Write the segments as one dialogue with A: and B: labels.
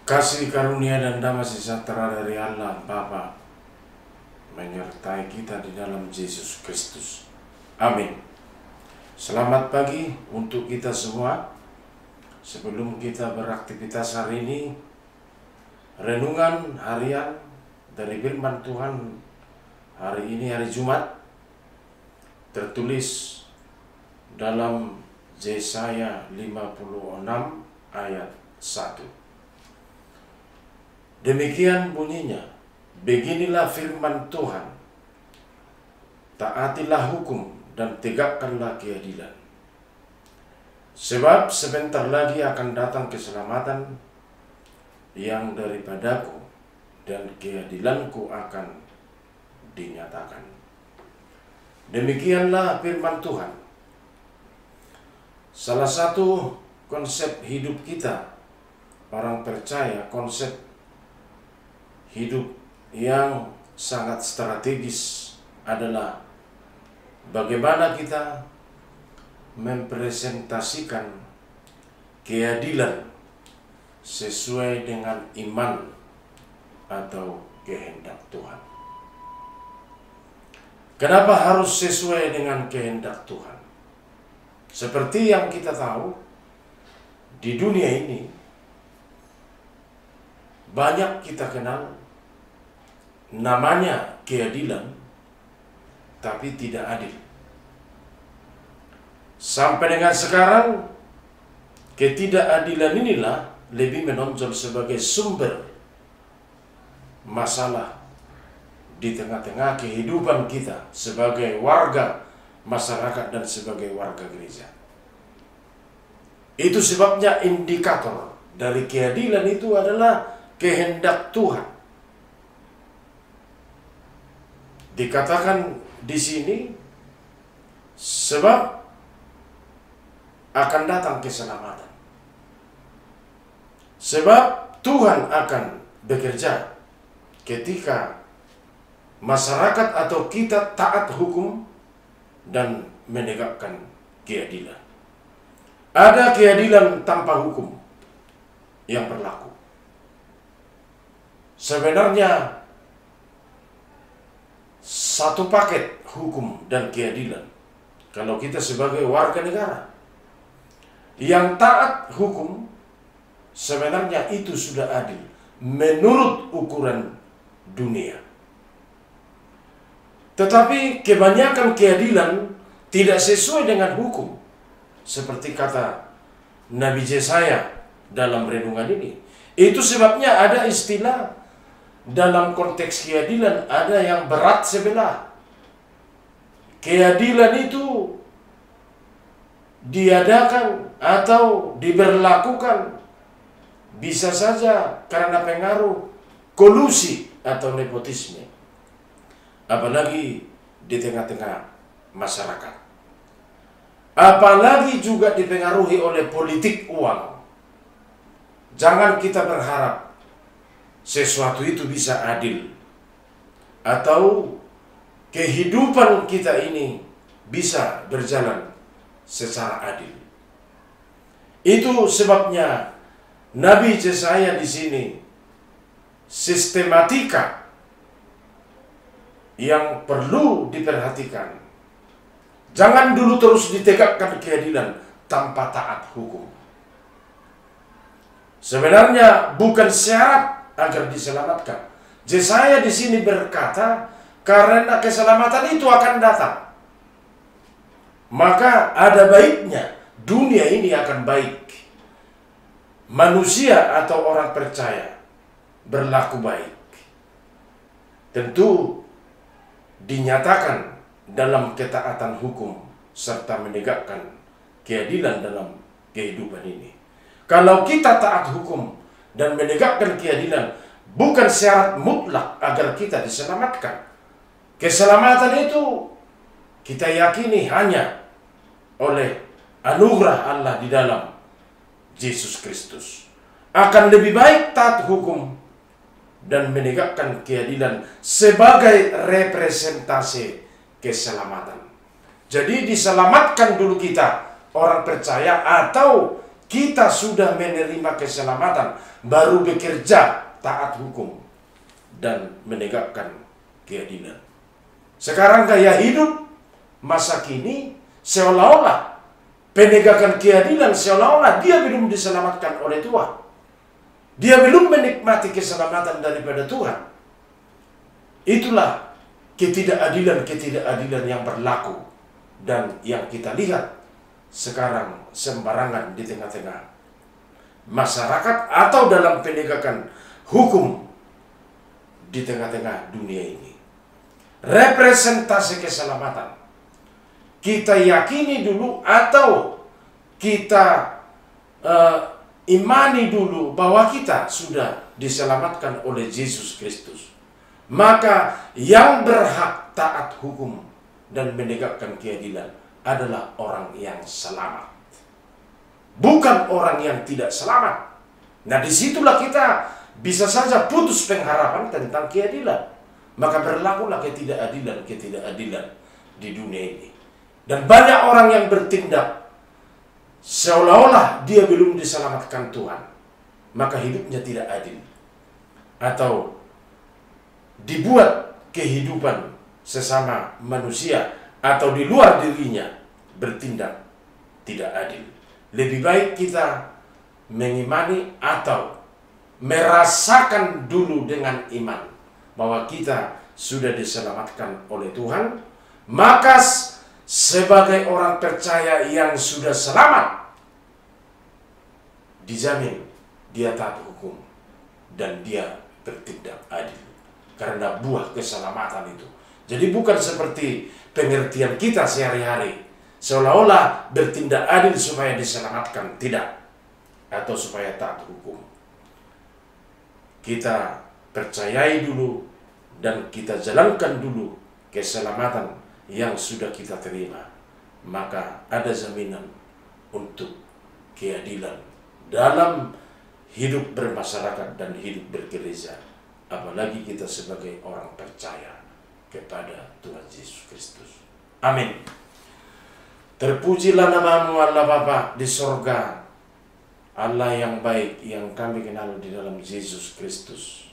A: Kasih karunia dan damai sejahtera dari Allah Bapa menyertai kita di dalam Yesus Kristus. Amin. Selamat pagi untuk kita semua. Sebelum kita beraktivitas hari ini, renungan harian dari firman Tuhan hari ini, hari Jumat, tertulis dalam Yesaya 56 ayat 1. Demikian bunyinya, beginilah firman Tuhan, taatilah hukum dan tegakkanlah keadilan. Sebab sebentar lagi akan datang keselamatan yang daripadaku, dan keadilanku akan dinyatakan. Demikianlah firman Tuhan. Salah satu konsep hidup kita, orang percaya, konsep hidup yang sangat strategis adalah bagaimana kita mempresentasikan keadilan sesuai dengan iman atau kehendak Tuhan. Kenapa harus sesuai dengan kehendak Tuhan? Seperti yang kita tahu, di dunia ini banyak kita kenal namanya keadilan, tapi tidak adil. Sampai dengan sekarang, ketidakadilan inilah lebih menonjol sebagai sumber masalah di tengah-tengah kehidupan kita sebagai warga masyarakat dan sebagai warga gereja. Itu sebabnya indikator dari keadilan itu adalah kehendak Tuhan. Dikatakan di sini, sebab akan datang keselamatan. Sebab Tuhan akan bekerja ketika masyarakat atau kita taat hukum dan menegakkan keadilan. Ada keadilan tanpa hukum yang berlaku. Sebenarnya satu paket hukum dan keadilan. Kalau kita sebagai warga negara yang taat hukum, sebenarnya itu sudah adil menurut ukuran dunia. Tetapi kebanyakan keadilan tidak sesuai dengan hukum. Seperti kata Nabi Yesaya dalam renungan ini. Itu sebabnya ada istilah dalam konteks keadilan, ada yang berat sebelah. Keadilan itu diadakan atau diberlakukan bisa saja karena pengaruh kolusi atau nepotisme, apalagi di tengah-tengah masyarakat, apalagi juga dipengaruhi oleh politik uang. Jangan kita berharap sesuatu itu bisa adil atau kehidupan kita ini bisa berjalan secara adil. Itu sebabnya Nabi Yesaya di sini sistematika yang perlu diperhatikan. Jangan dulu terus ditegakkan keadilan tanpa taat hukum. Sebenarnya bukan syarat agar diselamatkan. Yesaya di sini berkata, karena keselamatan itu akan datang, maka ada baiknya dunia ini akan baik. Manusia atau orang percaya berlaku baik. Tentu dinyatakan dalam ketaatan hukum serta menegakkan keadilan dalam kehidupan ini. Kalau kita taat hukum dan menegakkan keadilan, bukan syarat mutlak agar kita diselamatkan. Keselamatan itu kita yakini hanya oleh anugerah Allah di dalam Yesus Kristus. Akan lebih baik taat hukum dan menegakkan keadilan sebagai representasi keselamatan. Jadi diselamatkan dulu kita, orang percaya, atau kita sudah menerima keselamatan, baru bekerja taat hukum dan menegakkan keadilan. Sekarang gaya hidup masa kini seolah-olah penegakan keadilan, seolah-olah dia belum diselamatkan oleh Tuhan. Dia belum menikmati keselamatan daripada Tuhan. Itulah ketidakadilan yang berlaku dan yang kita lihat sekarang sembarangan di tengah-tengah masyarakat atau dalam penegakan hukum di tengah-tengah dunia ini. Representasi keselamatan kita yakini dulu atau kita imani dulu bahwa kita sudah diselamatkan oleh Yesus Kristus. Maka yang berhak taat hukum dan menegakkan keadilan adalah orang yang selamat, bukan orang yang tidak selamat. Nah, disitulah kita bisa saja putus pengharapan tentang keadilan. Maka berlakulah ketidakadilan di dunia ini. Dan banyak orang yang bertindak seolah-olah dia belum diselamatkan Tuhan, maka hidupnya tidak adil, atau dibuat kehidupan sesama manusia atau di luar dirinya bertindak tidak adil. Lebih baik kita mengimani atau merasakan dulu dengan iman bahwa kita sudah diselamatkan oleh Tuhan, maka sebagai orang percaya yang sudah selamat, dijamin dia taat hukum dan dia bertindak adil karena buah keselamatan itu. Jadi bukan seperti pengertian kita sehari-hari, seolah-olah bertindak adil supaya diselamatkan, tidak, atau supaya taat hukum. Kita percayai dulu dan kita jalankan dulu keselamatan yang sudah kita terima, maka ada jaminan untuk keadilan dalam hidup bermasyarakat dan hidup bergereja, apalagi kita sebagai orang percaya kepada Tuhan Yesus Kristus. Amin. Terpujilah namamu Allah Bapa di sorga, Allah yang baik yang kami kenal di dalam Yesus Kristus.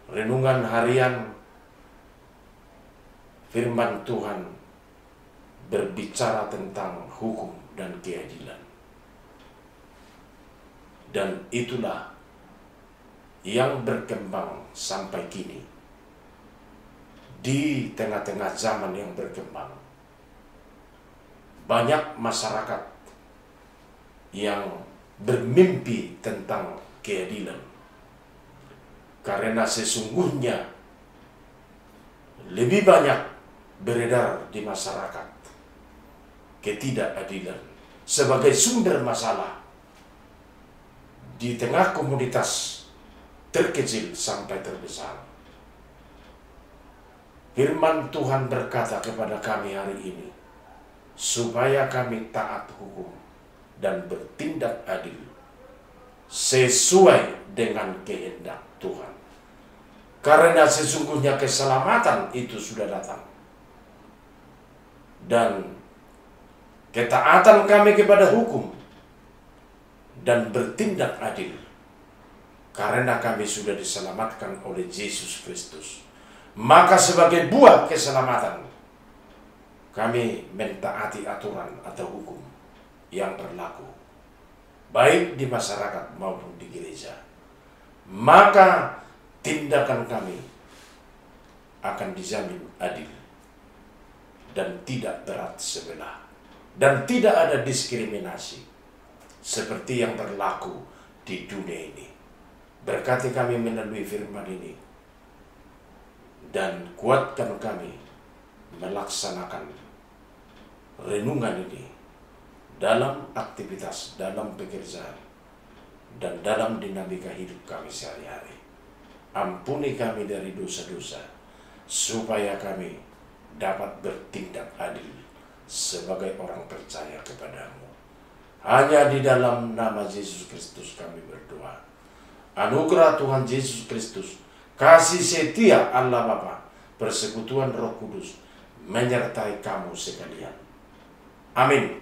A: Renungan harian firman Tuhan berbicara tentang hukum dan keadilan. Dan itulah yang berkembang sampai kini di tengah-tengah zaman yang berkembang. Banyak masyarakat yang bermimpi tentang keadilan, karena sesungguhnya lebih banyak beredar di masyarakat ketidakadilan sebagai sumber masalah di tengah komunitas terkecil sampai terbesar. Firman Tuhan berkata kepada kami hari ini, supaya kami taat hukum dan bertindak adil sesuai dengan kehendak Tuhan. Karena sesungguhnya keselamatan itu sudah datang. Dan ketaatan kami kepada hukum dan bertindak adil karena kami sudah diselamatkan oleh Yesus Kristus. Maka sebagai buah keselamatan, kami mentaati aturan atau hukum yang berlaku, baik di masyarakat maupun di gereja. Maka tindakan kami akan dijamin adil dan tidak berat sebelah. Dan tidak ada diskriminasi seperti yang berlaku di dunia ini. Berkati kami melalui firman ini, dan kuatkan kami melaksanakan renungan ini dalam aktivitas, dalam pekerjaan, dan dalam dinamika hidup kami sehari-hari. Ampuni kami dari dosa-dosa, supaya kami dapat bertindak adil sebagai orang percaya kepadamu. Hanya di dalam nama Yesus Kristus kami berdoa. Anugerah Tuhan Yesus Kristus, kasih setia Allah Bapa, persekutuan Roh Kudus menyertai kamu sekalian. Amin.